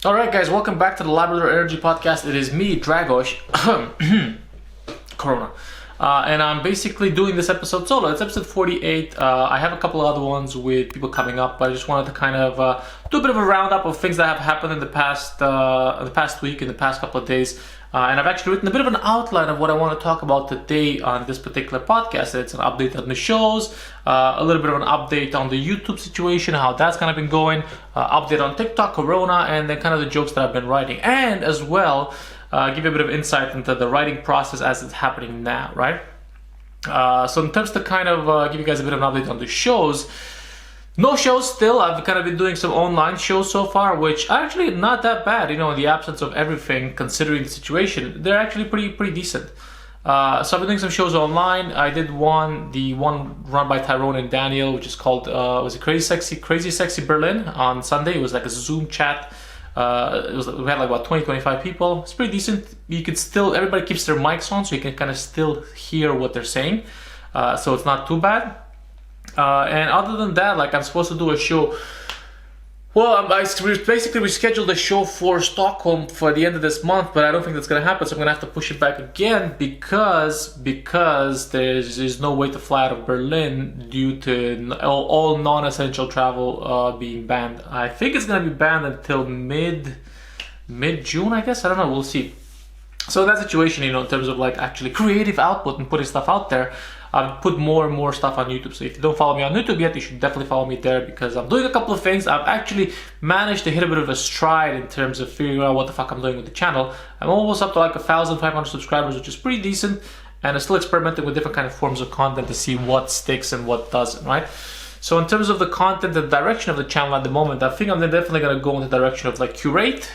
Alright guys, welcome back to the Labrador Energy Podcast. It is me, Dragos, Corona. And I'm basically doing this episode solo. It's episode 48. I have a couple of other ones with people coming up, but I just wanted to kind of do a bit of a roundup of things that have happened in the past week, in the past couple of days. And I've actually written a bit of an outline of what I want to talk about today on this particular podcast. It's an update on the shows, a little bit of an update on the YouTube situation, how that's kind of been going, update on TikTok, Corona, and then kind of the jokes that I've been writing. And as well, give you a bit of insight into the writing process as it's happening now, right? So in terms to kind of give you guys a bit of an update on the shows, no shows still. I've kind of been doing some online shows so far, which are actually not that bad, in the absence of everything, considering the situation. They're actually pretty decent. So I've been doing some shows online. I did the one run by Tyrone and Daniel, which is called, was it Crazy Sexy Berlin on Sunday. It was like a Zoom chat. We had like about 20-25 people. It's pretty decent. You can still, everybody keeps their mics on, so you can kind of still hear what they're saying. So it's not too bad. And other than that, like I'm supposed to do a show. Well, I basically rescheduled a show for Stockholm for the end of this month, but I don't think that's going to happen. So I'm going to have to push it back again because there's no way to fly out of Berlin due to all non-essential travel being banned. I think it's going to be banned until mid-June, I guess. I don't know. We'll see. So that situation, in terms of like actually creative output and putting stuff out there, I've put more and more stuff on YouTube. So if you don't follow me on YouTube yet, you should definitely follow me there because I'm doing a couple of things. I've actually managed to hit a bit of a stride in terms of figuring out what the fuck I'm doing with the channel. I'm almost up to like 1,500 subscribers, which is pretty decent. And I'm still experimenting with different kind of forms of content to see what sticks and what doesn't, right? So in terms of the content and direction of the channel at the moment, I think I'm definitely going to go in the direction of like curate,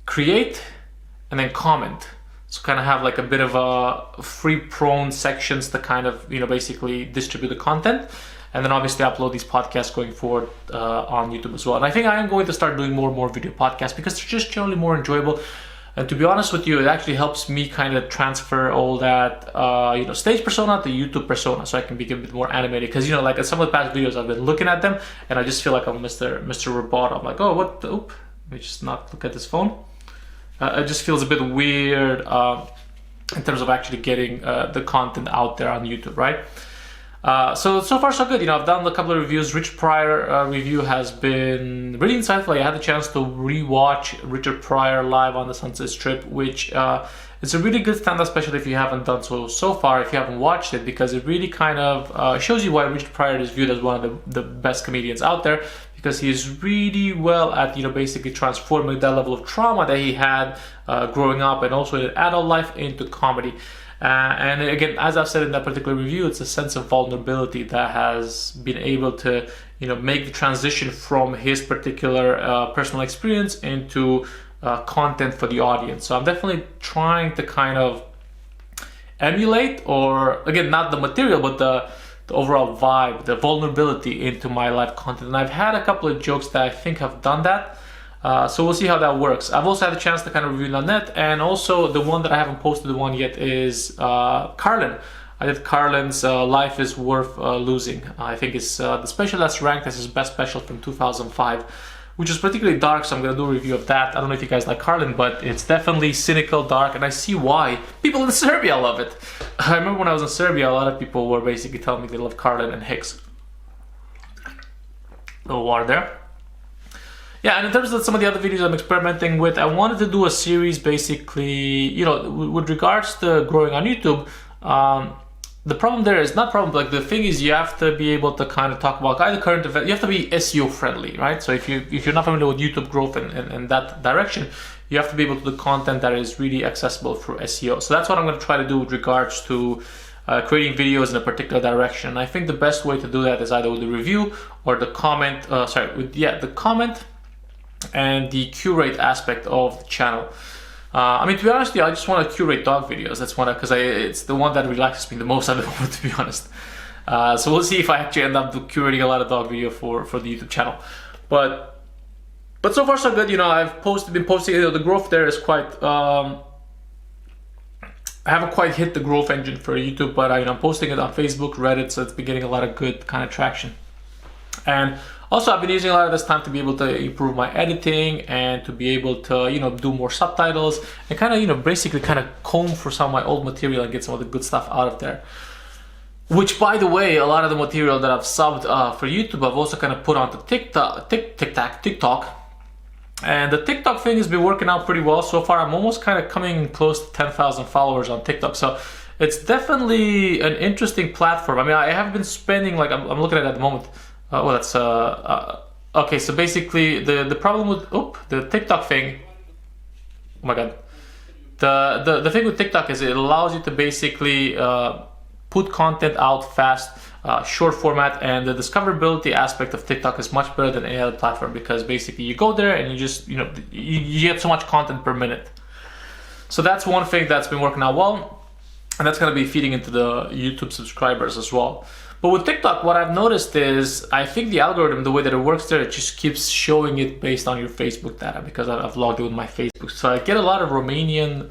create, and then comment. So kind of have like a bit of a free-prone sections to kind of, basically distribute the content. And then obviously upload these podcasts going forward on YouTube as well. And I think I am going to start doing more and more video podcasts because they're just generally more enjoyable. And to be honest with you, it actually helps me kind of transfer all that, stage persona to YouTube persona. So I can be a bit more animated. Because, like in some of the past videos, I've been looking at them and I just feel like I'm Mr. Robot. I'm like, oh, what? Oop. Let me just not look at this phone. It just feels a bit weird in terms of actually getting the content out there on YouTube, right? So far so good. I've done a couple of reviews. Rich Pryor review has been really insightful. I had the chance to rewatch Richard Pryor live on the Sunset Strip, which it's a really good stand-up special if you haven't done so far, if you haven't watched it, because it really kind of shows you why Richard Pryor is viewed as one of the best comedians out there, because he is really well at, basically transforming that level of trauma that he had growing up and also in adult life into comedy. And again, as I've said in that particular review, it's a sense of vulnerability that has been able to, make the transition from his particular personal experience into content for the audience. So I'm definitely trying to kind of emulate, or again, not the material, but the overall vibe, the vulnerability into my live content. And I've had a couple of jokes that I think have done that. So we'll see how that works. I've also had a chance to kind of review Nanette, and also the one that I haven't posted the one yet is Carlin. I did Carlin's Life is Worth Losing. I think it's the special that's ranked as his best special from 2005, which is particularly dark, so I'm going to do a review of that. I don't know if you guys like Carlin, but it's definitely cynical, dark, and I see why. People in Serbia love it. I remember when I was in Serbia, a lot of people were basically telling me they love Carlin and Hicks. A little water there. Yeah, and in terms of some of the other videos I'm experimenting with, I wanted to do a series basically, with regards to growing on YouTube. The problem there is not problem, like the thing is you have to be able to kind of talk about either current event. You have to be SEO friendly, right? So if you're not familiar with YouTube growth and that direction, you have to be able to do content that is really accessible through SEO. So that's what I'm going to try to do with regards to creating videos in a particular direction. And I think the best way to do that is either with the review or the comment. The comment and the curate aspect of the channel. To be honest with you, I just want to curate dog videos. That's because it's the one that relaxes me the most at the moment, to be honest. So we'll see if I actually end up curating a lot of dog video for the YouTube channel. But so far so good. I've been posting. The growth there is quite. I haven't quite hit the growth engine for YouTube, but I'm posting it on Facebook, Reddit, so it's been getting a lot of good kind of traction. And Also, I've been using a lot of this time to be able to improve my editing and to be able to, do more subtitles and kind of, basically kind of comb for some of my old material and get some of the good stuff out of there. Which, by the way, a lot of the material that I've subbed for YouTube, I've also kind of put onto TikTok. And the TikTok thing has been working out pretty well so far. I'm almost kind of coming close to 10,000 followers on TikTok. So it's definitely an interesting platform. I mean, I have been spending, I'm looking at it at the moment. Okay, so basically the problem with the TikTok thing, oh my god, the thing with TikTok is it allows you to basically put content out fast, short format, and the discoverability aspect of TikTok is much better than any other platform, because basically you go there and you just you get so much content per minute. So that's one thing that's been working out well, and that's going to be feeding into the YouTube subscribers as well. But with TikTok, what I've noticed is I think the algorithm, the way that it works there, it just keeps showing it based on your Facebook data, because I've logged in with my Facebook. So I get a lot of Romanian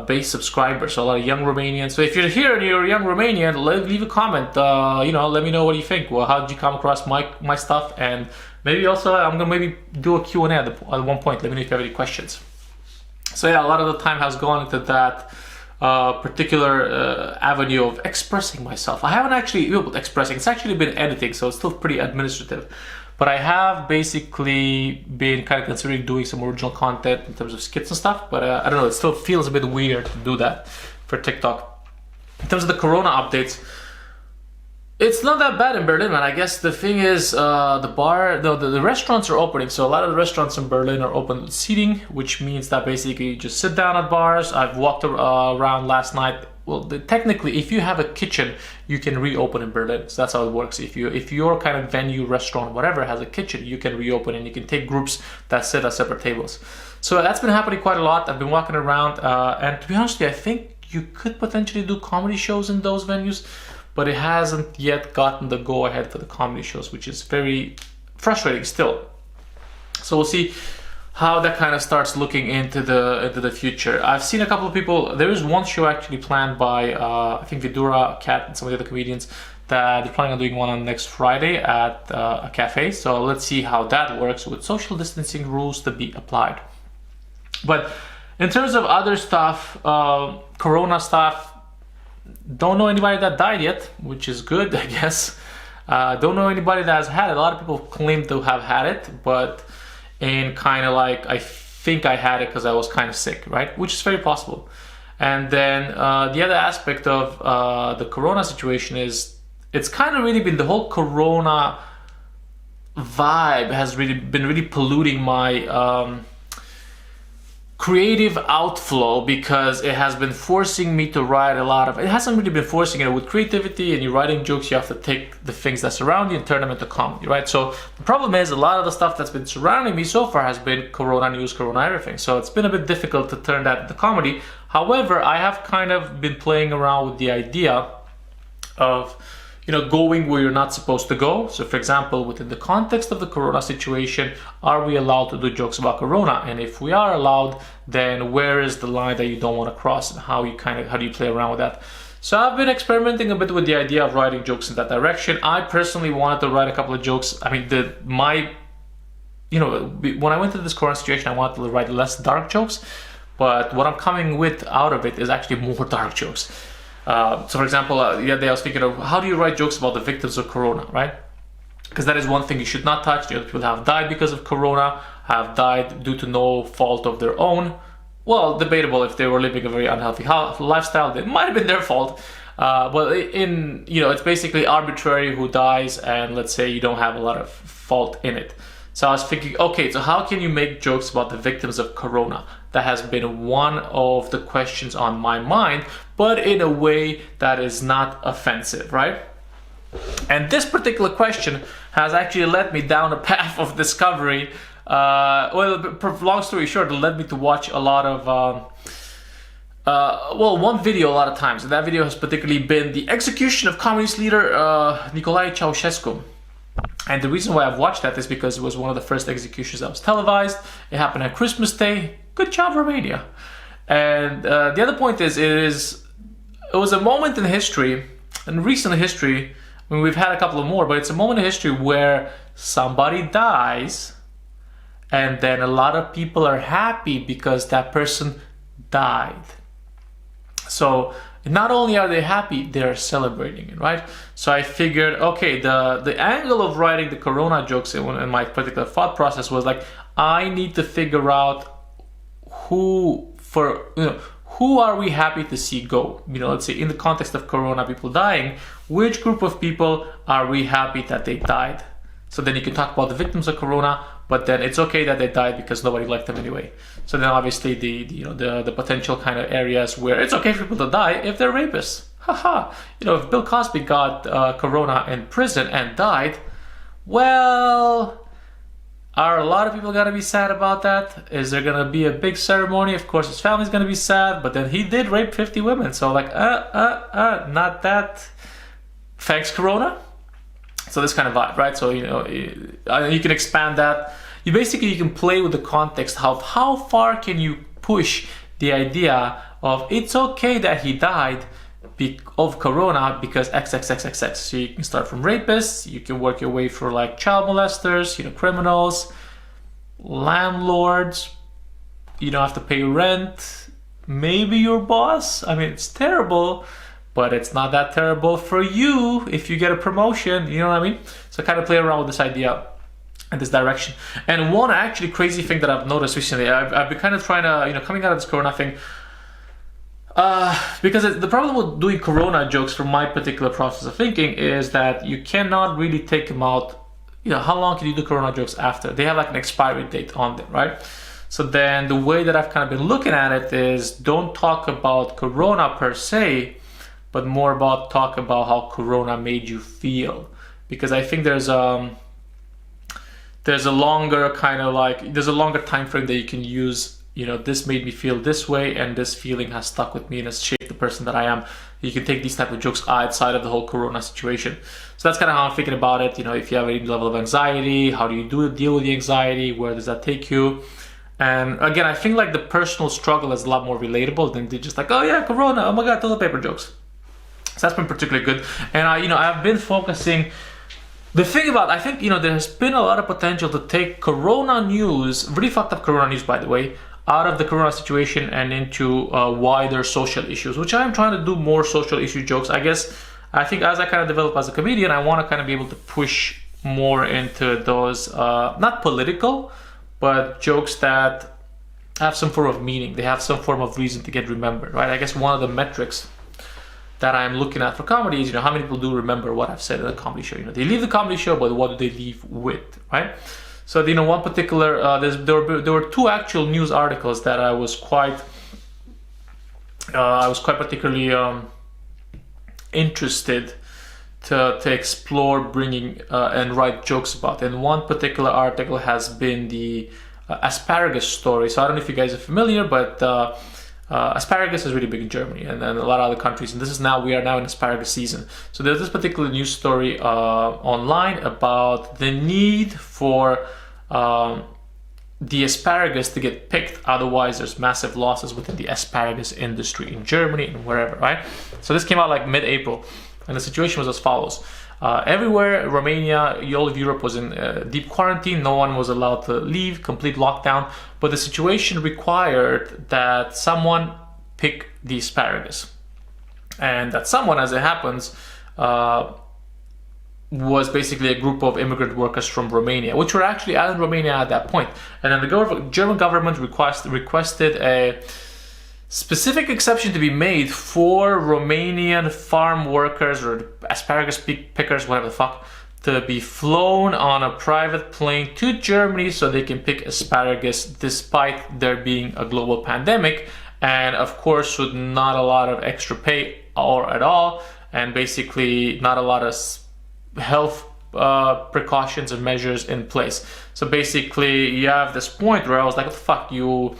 based subscribers, so a lot of young Romanians. So if you're here and you're a young Romanian, leave a comment. Let me know what you think. Well, how did you come across my stuff? And maybe also I'm gonna maybe do a Q&A at one point. Let me know if you have any questions. So yeah, a lot of the time has gone into that particular avenue of expressing myself. I haven't actually been expressing, it's actually been editing, so it's still pretty administrative. But I have basically been kind of considering doing some original content in terms of skits and stuff, but I don't know, it still feels a bit weird to do that for TikTok. In terms of the Corona updates, it's not that bad in Berlin, man. I guess the thing is, the restaurants are opening. So a lot of the restaurants in Berlin are open with seating, which means that basically you just sit down at bars. I've walked around last night. Well, technically, if you have a kitchen, you can reopen in Berlin. So that's how it works. If your kind of venue, restaurant, whatever has a kitchen, you can reopen and you can take groups that sit at separate tables. So that's been happening quite a lot. I've been walking around, and to be honest with you, I think you could potentially do comedy shows in those venues, but it hasn't yet gotten the go ahead for the comedy shows, which is very frustrating still. So we'll see how that kind of starts looking into the future. I've seen a couple of people. There is one show actually planned by I think Vidura, Kat, and some of the other comedians, that they're planning on doing one on next Friday at a cafe. So let's see how that works with social distancing rules to be applied. But in terms of other stuff, Corona stuff, don't know anybody that died yet, which is good, I guess. Don't know anybody that has had it. A lot of people claim to have had it, but in kind of like, I think I had it because I was kind of sick, right? Which is very possible. And then the other aspect of the Corona situation is, it's kind of really been, the whole Corona vibe has been really polluting my creative outflow, because it has been forcing me to write a lot of, it hasn't really been forcing it. With creativity and you're writing jokes, you have to take the things that surround you and turn them into comedy, right? So the problem is, a lot of the stuff that's been surrounding me so far has been Corona news, Corona everything. So it's been a bit difficult to turn that into comedy. However, I have kind of been playing around with the idea of, going where you're not supposed to go. So for example, within the context of the Corona situation, are we allowed to do jokes about Corona? And if we are allowed, then where is the line that you don't want to cross, and how do you play around with that? So I've been experimenting a bit with the idea of writing jokes in that direction. I personally wanted to write a couple of jokes. I mean, when I went into this Corona situation, I wanted to write less dark jokes, but what I'm coming with out of it is actually more dark jokes. So for example, the other day I was thinking of, how do you write jokes about the victims of Corona, right? Because that is one thing you should not touch. People have died because of Corona, have died due to no fault of their own. Well, debatable if they were living a very unhealthy lifestyle. It might have been their fault. But it's basically arbitrary who dies, and let's say you don't have a lot of fault in it. So I was thinking, okay, so how can you make jokes about the victims of Corona? That has been one of the questions on my mind, but in a way that is not offensive, right? And this particular question has actually led me down a path of discovery. Long story short, it led me to watch a lot of, one video a lot of times. And that video has particularly been the execution of communist leader Nicolae Ceausescu. And the reason why I've watched that is because it was one of the first executions that was televised. It happened on Christmas Day. Good job, Romania. And the other point is, it was a moment in history, in recent history, I mean, we've had a couple of more, but it's a moment in history where somebody dies, and then a lot of people are happy because that person died. So not only are they happy, they're celebrating it, right? So I figured, okay, the angle of writing the Corona jokes in my particular thought process was like, I need to figure out who are we happy to see go? Let's say in the context of Corona, people dying, which group of people are we happy that they died? So then you can talk about the victims of Corona, but then it's okay that they died because nobody liked them anyway. So then obviously the potential kind of areas where it's okay for people to die if they're rapists. Haha. If Bill Cosby got Corona in prison and died, well, are a lot of people gonna be sad about that? Is there gonna be a big ceremony? Of course, his family's gonna be sad, but then he did rape 50 women. So like, not that. Thanks, Corona. So this kind of vibe, right? So, you can expand that. You can play with the context of how far can you push the idea of it's okay that he died of Corona because XXXXX. So you can start from rapists, you can work your way through like child molesters, criminals, landlords, you don't have to pay rent, maybe your boss. I mean, it's terrible, but it's not that terrible for you if you get a promotion, you know what I mean? So kind of play around with this idea in this direction. And one actually crazy thing that I've noticed recently, I've been kind of trying to, coming out of this Corona thing, because the problem with doing Corona jokes from my particular process of thinking is that you cannot really take them out, how long can you do Corona jokes after? They have like an expiry date on them, right? So then the way that I've kind of been looking at it is don't talk about Corona per se, but more about talk about how Corona made you feel. Because I think there's a longer kind of like, there's a longer time frame that you can use, this made me feel this way and this feeling has stuck with me and has shaped the person that I am. You can take these type of jokes outside of the whole Corona situation. So that's kind of how I'm thinking about it. If you have any level of anxiety, how do you deal with the anxiety? Where does that take you? And again, I think like the personal struggle is a lot more relatable than just like, oh yeah, Corona, oh my God, toilet paper jokes. So that's been particularly good. And I've been focusing. The thing about, I think, there's been a lot of potential to take Corona news, really fucked up Corona news, by the way, out of the Corona situation and into wider social issues, which I'm trying to do more social issue jokes. I think as I kind of develop as a comedian, I want to kind of be able to push more into those, not political, but jokes that have some form of meaning. They have some form of reason to get remembered, right? I guess one of the metrics that I'm looking at for comedy is, how many people do remember what I've said at a comedy show. They leave the comedy show, but what do they leave with, right? So, one particular, there were two actual news articles that I was quite particularly interested to explore bringing and write jokes about. And one particular article has been the asparagus story. So I don't know if you guys are familiar, but asparagus is really big in Germany and a lot of other countries, and we are now in asparagus season. So there's this particular news story online about the need for the asparagus to get picked, otherwise there's massive losses within the asparagus industry in Germany and wherever, right? So this came out like mid-April, and the situation was as follows. Everywhere, Romania, all of Europe was in deep quarantine. No one was allowed to leave, complete lockdown. But the situation required that someone pick the asparagus. And that someone, as it happens, was basically a group of immigrant workers from Romania, which were actually out in Romania at that point. And then the German government requested a specific exception to be made for Romanian farm workers or asparagus pickers, whatever the fuck, to be flown on a private plane to Germany so they can pick asparagus despite there being a global pandemic, and of course with not a lot of extra pay or at all, and basically not a lot of health precautions and measures in place. So basically you have this point where I was like, what the fuck, you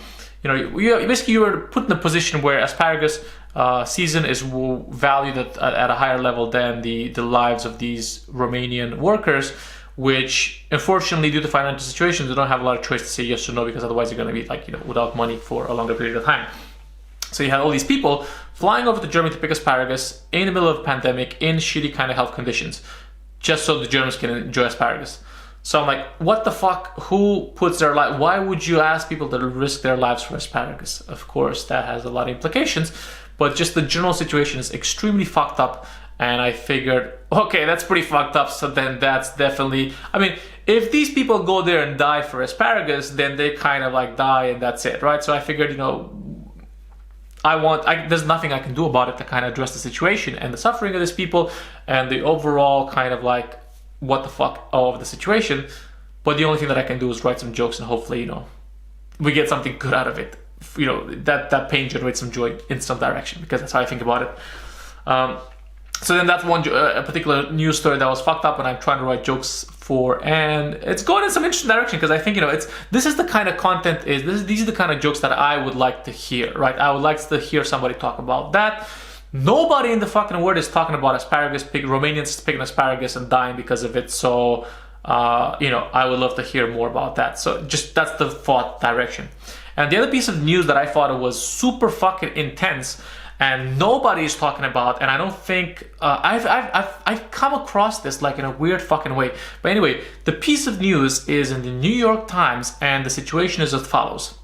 were put in a position where asparagus season is valued at a higher level than the lives of these Romanian workers, which unfortunately due to financial situations they don't have a lot of choice to say yes or no, because otherwise you're going to be without money for a longer period of time. So you had all these people flying over to Germany to pick asparagus in the middle of a pandemic in shitty kind of health conditions, just so the Germans can enjoy asparagus. So I'm like, what the fuck? Who puts their life? Why would you ask people to risk their lives for asparagus? Of course, that has a lot of implications, but just the general situation is extremely fucked up. And I figured, okay, that's pretty fucked up. So then that's definitely, I mean, if these people go there and die for asparagus, then they kind of like die and that's it, right? So I figured, there's nothing I can do about it to kind of address the situation and the suffering of these people and the overall kind of like, what the fuck of the situation. But the only thing that I can do is write some jokes and hopefully, we get something good out of it. That pain generates some joy in some direction, because that's how I think about it. So then that's a particular news story that was fucked up, and I'm trying to write jokes for, and it's going in some interesting direction, because I think, this is the kind of content, these are the kind of jokes that I would like to hear, right? I would like to hear somebody talk about that. Nobody in the fucking world is talking about asparagus, Romanians picking asparagus and dying because of it. So, I would love to hear more about that. So that's the thought direction. And the other piece of news that I thought was super fucking intense and nobody is talking about, and I don't think I've come across this like in a weird fucking way. But anyway, the piece of news is in the New York Times, and the situation is as follows: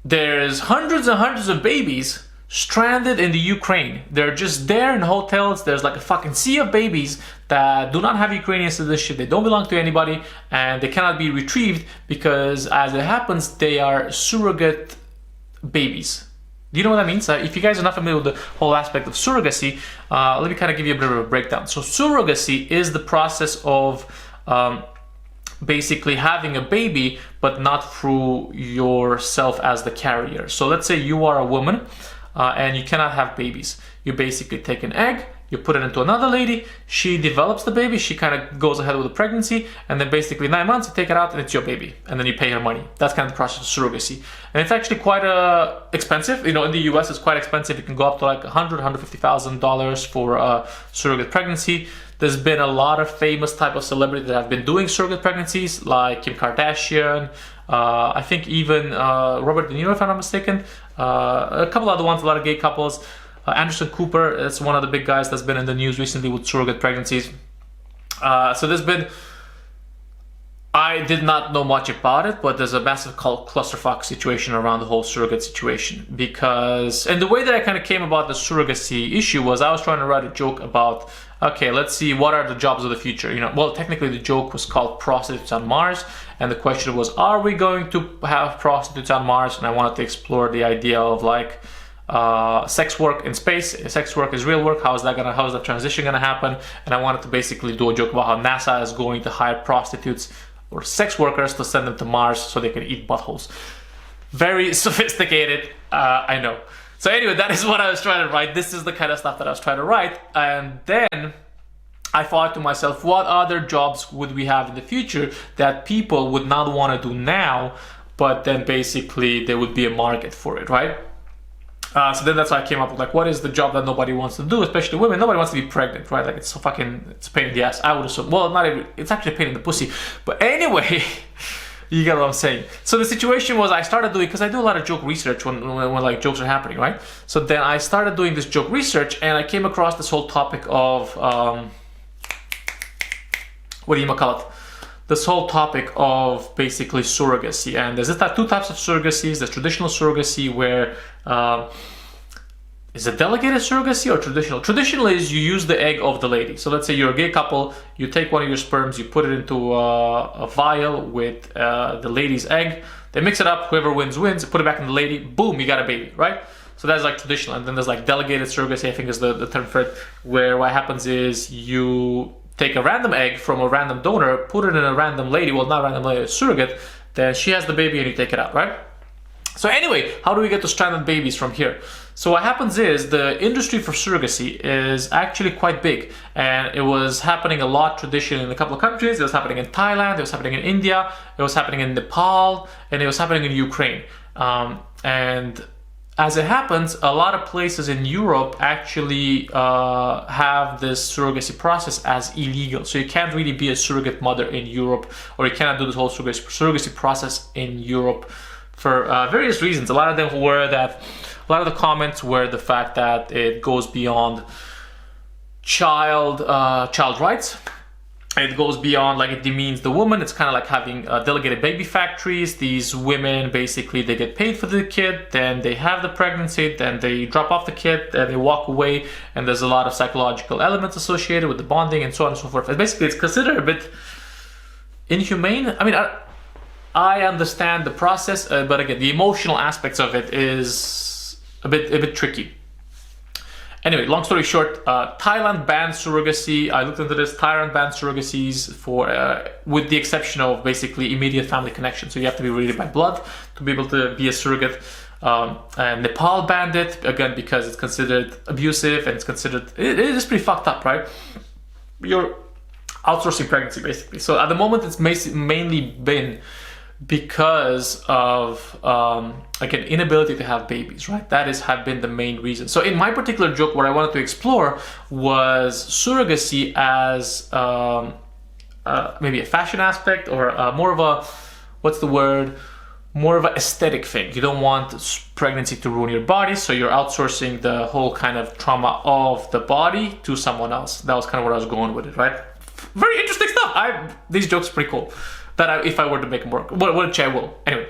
there's hundreds and hundreds of babies stranded in the Ukraine. They're just there in hotels. There's like a fucking sea of babies that do not have Ukrainian citizenship. They don't belong to anybody, and they cannot be retrieved because, as it happens, they are surrogate babies. Do you know what that means? If you guys are not familiar with the whole aspect of surrogacy, let me kind of give you a bit of a breakdown. So surrogacy is the process of basically having a baby, but not through yourself as the carrier. So let's say you are a woman and you cannot have babies. You basically take an egg, you put it into another lady, she develops the baby, she kind of goes ahead with the pregnancy, and then basically 9 months you take it out and it's your baby, and then you pay her money. That's kind of the process of surrogacy. And it's actually quite expensive. In the US it's quite expensive. It can go up to like $150,000 for a surrogate pregnancy. There's been a lot of famous type of celebrities that have been doing surrogate pregnancies, like Kim Kardashian, I think even Robert De Niro, if I'm not mistaken, a couple other ones, a lot of gay couples. Anderson Cooper, that's one of the big guys that's been in the news recently with surrogate pregnancies. So there's been, I did not know much about it, but there's a massive clusterfuck situation around the whole surrogate situation. And the way that I kind of came about the surrogacy issue was I was trying to write a joke about, okay, let's see, what are the jobs of the future? Well, technically the joke was called Prostitutes on Mars, and the question was, are we going to have prostitutes on Mars? And I wanted to explore the idea of like, sex work in space. Sex work is real work. How is that transition gonna happen? And I wanted to basically do a joke about how NASA is going to hire prostitutes or sex workers to send them to Mars so they can eat buttholes. Very sophisticated, I know. So anyway, that is what I was trying to write. This is the kind of stuff that I was trying to write. And then I thought to myself, what other jobs would we have in the future that people would not want to do now, but then basically there would be a market for it, right? So then that's why I came up with like, what is the job that nobody wants to do, especially women? Nobody wants to be pregnant, right? Like it's a pain in the ass. I would assume. Well, not even, it's actually a pain in the pussy. But anyway, you get what I'm saying. So the situation was I started doing, because I do a lot of joke research when like jokes are happening, right? So then I started doing this joke research, and I came across this whole topic of, this whole topic of basically surrogacy. And there's two types of surrogacies. There's traditional surrogacy, where is it delegated surrogacy or traditional? Traditional is you use the egg of the lady. So let's say you're a gay couple, you take one of your sperms, you put it into a vial with the lady's egg, they mix it up, whoever wins, put it back in the lady, boom, you got a baby, right? So that's like traditional. And then there's like delegated surrogacy, I think is the term for it, where what happens is you take a random egg from a random donor, put it in a random lady, well, not random lady, a surrogate, then she has the baby and you take it out, right? So anyway, how do we get to stranded babies from here? So what happens is the industry for surrogacy is actually quite big, and it was happening a lot traditionally in a couple of countries. It was happening in Thailand, it was happening in India, it was happening in Nepal, and it was happening in Ukraine. And as it happens, a lot of places in Europe actually have this surrogacy process as illegal. So you can't really be a surrogate mother in Europe, or you cannot do this whole surrogacy process in Europe for various reasons. A lot of the comments were the fact that it goes beyond child rights. It goes beyond, like, it demeans the woman. It's kind of like having delegated baby factories. These women, basically, they get paid for the kid, then they have the pregnancy, then they drop off the kid, and they walk away, and there's a lot of psychological elements associated with the bonding and so on and so forth. And basically, it's considered a bit inhumane. I mean, I understand the process, but again, the emotional aspects of it is a bit tricky. Anyway, long story short, Thailand banned surrogacy. I looked into this. Thailand banned surrogacies for, with the exception of basically immediate family connection. So you have to be related by blood to be able to be a surrogate. And Nepal banned it, again, because it's considered abusive and it's considered, it is pretty fucked up, right? You're outsourcing pregnancy, basically. So at the moment, it's mainly been because of again, inability to have babies, right? That have been the main reason. So in my particular joke, what I wanted to explore was surrogacy as maybe a fashion aspect, or more of a, what's the word? More of an aesthetic thing. You don't want pregnancy to ruin your body, so you're outsourcing the whole kind of trauma of the body to someone else. That was kind of where I was going with it, right? Very interesting stuff. These jokes are pretty cool. That if I were to make them work, which I will. Anyway,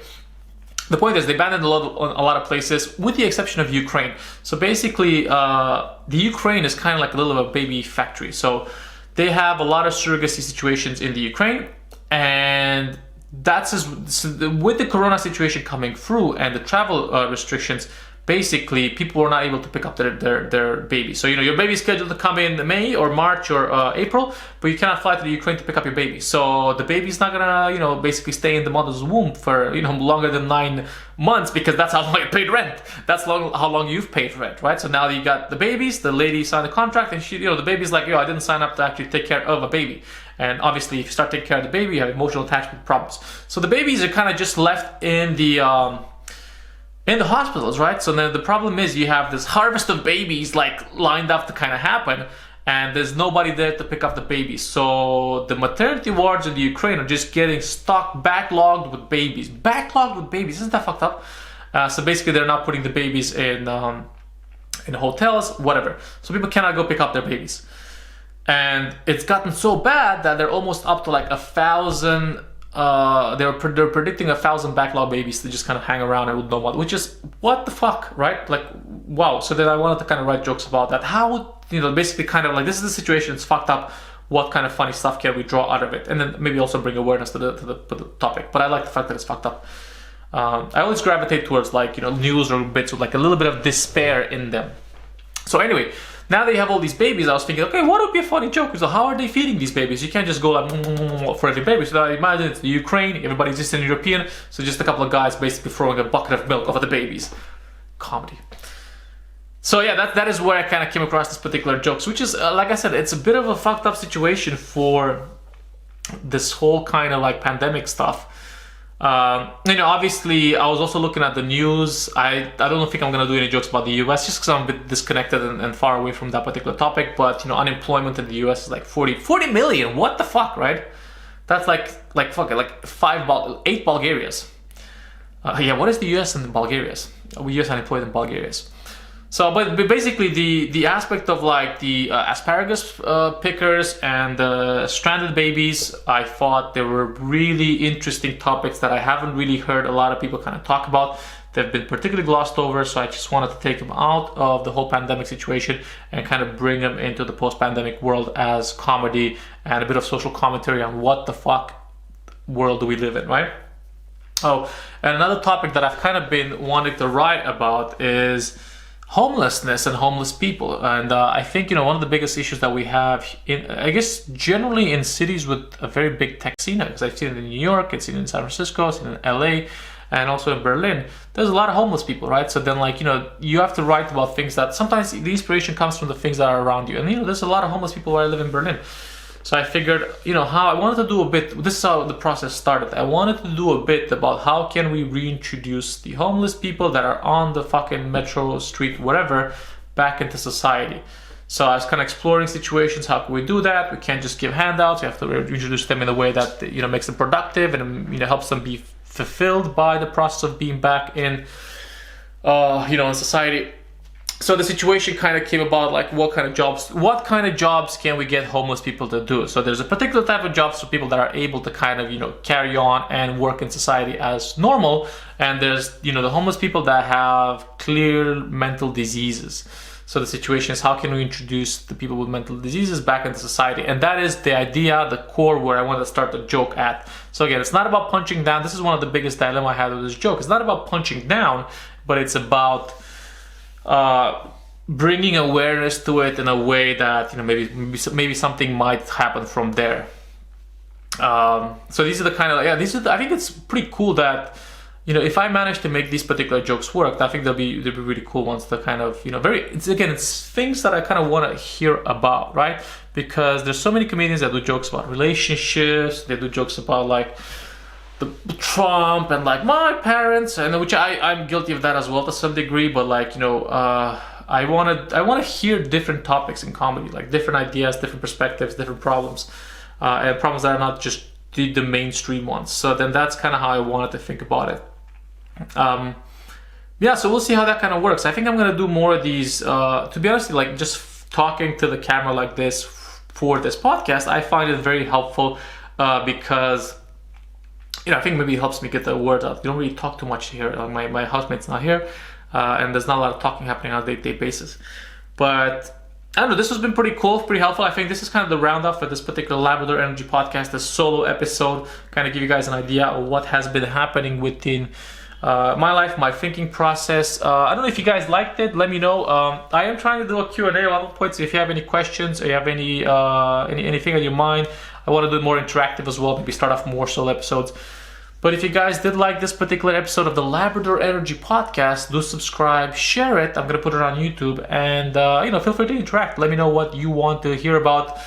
the point is they banned it a lot of places, with the exception of Ukraine. So basically, the Ukraine is kind of like a little bit of a baby factory. So they have a lot of surrogacy situations in the Ukraine, and that's with the corona situation coming through and the travel restrictions. Basically, people were not able to pick up their baby. So, your baby's scheduled to come in May or March or April, but you cannot fly to the Ukraine to pick up your baby. So the baby's not gonna, basically stay in the mother's womb for, longer than 9 months, because that's how long you paid rent. That's how long you've paid rent, right? So now you got the babies, the lady signed the contract, and she, the baby's like, I didn't sign up to actually take care of a baby. And obviously, if you start taking care of the baby, you have emotional attachment problems. So the babies are kind of just left in the hospitals, right? So then the problem is you have this harvest of babies like lined up to kind of happen, and there's nobody there to pick up the babies. So the maternity wards in the Ukraine are just getting backlogged with babies. Isn't that fucked up? So basically, they're not putting the babies in hotels, whatever. So people cannot go pick up their babies. And it's gotten so bad that they're almost up to like 1,000. They're predicting 1,000 backlog babies to just kind of hang around and would know what, which is what the fuck, right? Like, wow. So then I wanted to kind of write jokes about that. How would, basically kind of like, this is the situation, it's fucked up. What kind of funny stuff can we draw out of it? And then maybe also bring awareness to the topic. But I like the fact that it's fucked up. I always gravitate towards like, news or bits with like a little bit of despair in them. So anyway, now that you have all these babies, I was thinking, okay, what would be a funny joke? So how are they feeding these babies? You can't just go like for every baby. So I imagine it's the Ukraine, everybody's just in European, so just a couple of guys basically throwing a bucket of milk over the babies. Comedy. So yeah, that is where I kind of came across this particular jokes, which is, like I said, it's a bit of a fucked up situation for this whole kind of like pandemic stuff. Obviously, I was also looking at the news. I don't think I'm going to do any jokes about the US, just because I'm a bit disconnected and far away from that particular topic. But, unemployment in the US is like 40 million. What the fuck, right? That's like 8 Bulgarias. What is the US and Bulgarias? US unemployed in Bulgarias. So, but basically the aspect of like the asparagus pickers and the stranded babies, I thought they were really interesting topics that I haven't really heard a lot of people kind of talk about. They've been particularly glossed over, so I just wanted to take them out of the whole pandemic situation and kind of bring them into the post-pandemic world as comedy and a bit of social commentary on what the fuck world do we live in, right? Oh, and another topic that I've kind of been wanting to write about is homelessness and homeless people. And I think, one of the biggest issues that we have generally in cities with a very big tech scene, because I've seen it in New York, I've seen it in San Francisco, I've seen it in LA, and also in Berlin, there's a lot of homeless people, right? So then you have to write about things that sometimes the inspiration comes from the things that are around you. And there's a lot of homeless people where I live in Berlin. So I figured, how I wanted to do a bit, this is how the process started. I wanted to do a bit about how can we reintroduce the homeless people that are on the fucking metro, street, whatever, back into society. So I was kind of exploring situations, how can we do that? We can't just give handouts, we have to introduce them in a way that, makes them productive and, helps them be fulfilled by the process of being back in, in society. So the situation kind of came about, like what kind of jobs can we get homeless people to do? So there's a particular type of jobs for people that are able to kind of, carry on and work in society as normal. And there's, the homeless people that have clear mental diseases. So the situation is, how can we introduce the people with mental diseases back into society? And that is the idea, the core where I wanted to start the joke at. So again, it's not about punching down. This is one of the biggest dilemma I had with this joke. It's not about punching down, but it's about bringing awareness to it in a way that maybe something might happen from there. So these are the kind of I think it's pretty cool that if I manage to make these particular jokes work, I think they'll be really cool ones to kind of it's things that I kind of want to hear about, right? Because there's so many comedians that do jokes about relationships, they do jokes about like the Trump and like my parents, and which I'm guilty of that as well to some degree, but like I want to hear different topics in comedy, like different ideas, different perspectives, different problems, and problems that are not just the mainstream ones. So then that's kind of how I wanted to think about it. So we'll see how that kind of works. I think I'm gonna do more of these. To be honest, like just talking to the camera like this for this podcast, I find it very helpful because I think maybe it helps me get the word out. You don't really talk too much here. Like my housemate's not here, and there's not a lot of talking happening on a day-to-day basis. But I don't know, this has been pretty cool, pretty helpful. I think this is kind of the roundup for this particular Labrador Energy Podcast, the solo episode, kind of give you guys an idea of what has been happening within my life, my thinking process. I don't know if you guys liked it, let me know. I am trying to do a Q&A at one point, so if you have any questions or you have anything on your mind, I want to do it more interactive as well, maybe start off more solo episodes. But if you guys did like this particular episode of the Labrador Energy Podcast, do subscribe, share it. I'm going to put it on YouTube, and feel free to interact. Let me know what you want to hear about.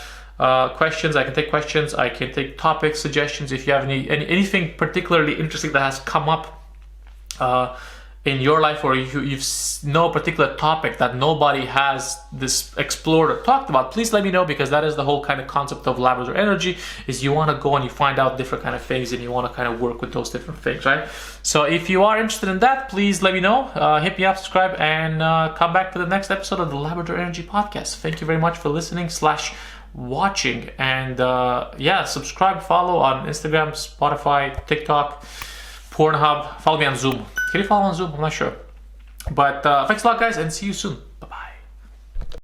Questions, I can take questions. I can take topic suggestions. If you have anything particularly interesting that has come up in your life, or you know a particular topic that nobody has explored or talked about, please let me know, because that is the whole kind of concept of Labrador Energy, is you want to go and you find out different kind of things and you want to kind of work with those different things, right? So if you are interested in that, please let me know, hit me up, subscribe, and come back to the next episode of the Labrador Energy Podcast. Thank you very much for listening / watching, and subscribe, follow on Instagram, Spotify, TikTok, Pornhub. Follow me on Zoom. Can you follow on Zoom? I'm not sure. But thanks a lot, guys, and see you soon.